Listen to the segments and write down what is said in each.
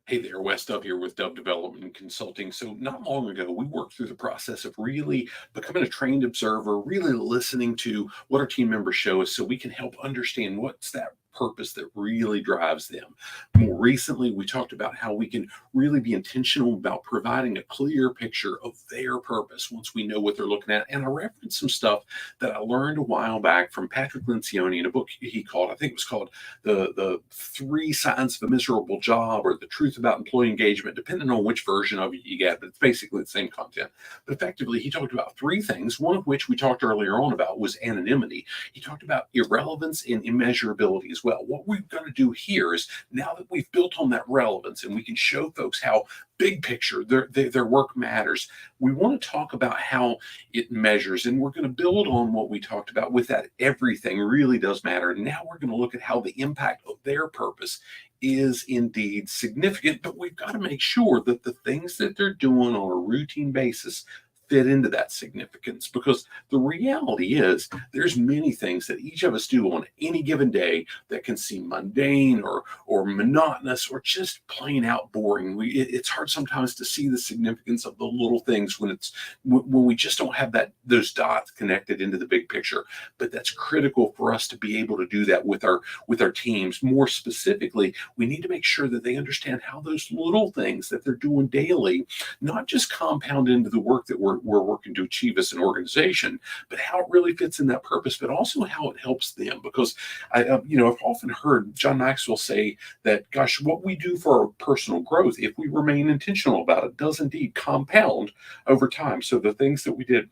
Hey there, Wes Dove here with Dove Development and Consulting. So, not long ago, we worked through the process of really becoming a trained observer, really listening to what our team members show us so we can help understand what's that purpose that really drives them. More recently, we talked about how we can really be intentional about providing a clear picture of their purpose once we know what they're looking at. And I referenced some stuff that I learned a while back from Patrick Lencioni in a book he called, I think it was called the three signs of a miserable job or the truth about employee engagement, depending on which version of it you get, but it's basically the same content. But effectively, he talked about three things, one of which we talked earlier on about was anonymity. He talked about irrelevance and immeasurability as well. What we're going to do here is now that we've built on that relevance and we can show folks how big picture their work matters, we want to talk about how it measures, and we're going to build on what we talked about with that everything really does matter. Now we're going to look at how the impact of their purpose is indeed significant, but we've got to make sure that the things that they're doing on a routine basis fit into that significance, because the reality is there's many things that each of us do on any given day that can seem mundane or monotonous or just plain out boring. It's hard sometimes to see the significance of the little things when we just don't have those dots connected into the big picture. But that's critical for us to be able to do that with our teams. More specifically, we need to make sure that they understand how those little things that they're doing daily not just compound into the work that we're working to achieve as an organization, but how it really fits in that purpose, but also how it helps them. Because I've often heard John Maxwell say that, gosh, what we do for our personal growth, if we remain intentional about it, does indeed compound over time. So the things that we did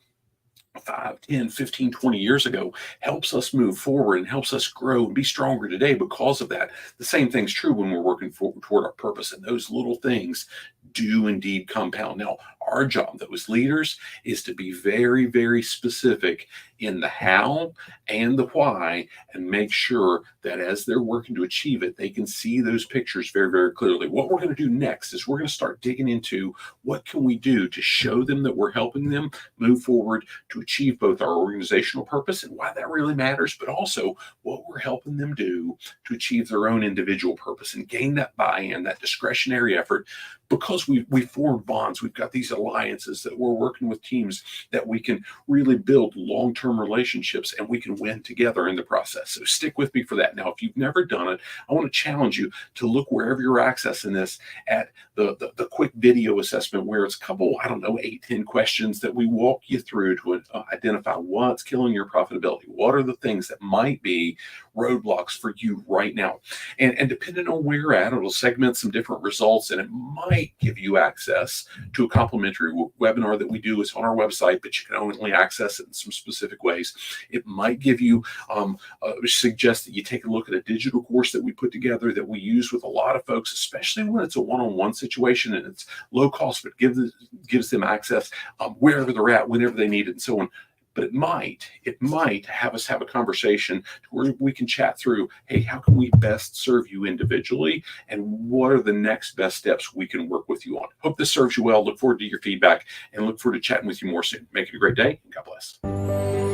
5, 10, 15, 20 years ago helps us move forward and helps us grow and be stronger today because of that. The same thing's true when we're working toward our purpose, and those little things do indeed compound. Now, our job, though, as leaders, is to be very, very specific in the how and the why, and make sure that as they're working to achieve it, they can see those pictures very, very clearly. What we're going to do next is we're going to start digging into what can we do to show them that we're helping them move forward to achieve both our organizational purpose and why that really matters, but also what we're helping them do to achieve their own individual purpose and gain that buy-in, that discretionary effort, because we form bonds. We've got these alliances that we're working with teams that we can really build long-term relationships, and we can win together in the process. So stick with me for that. Now, if you've never done it, I want to challenge you to look wherever you're accessing this at the quick video assessment, where it's a couple, 8, 10 questions that we walk you through to identify what's killing your profitability. What are the things that might be roadblocks for you right now? And depending on where you're at, it'll segment some different results, and it might give you access to a complimentary webinar that we do. It's on our website, but you can only access it in some specific ways. It might give you, suggest that you take a look at a digital course that we put together that we use with a lot of folks, especially when it's a one-on-one situation and it's low cost, but gives them access wherever they're at, whenever they need it, and so on. But it might have us have a conversation where we can chat through, hey, how can we best serve you individually, and what are the next best steps we can work with you on? Hope this serves you well. Look forward to your feedback and look forward to chatting with you more soon. Make it a great day, and God bless.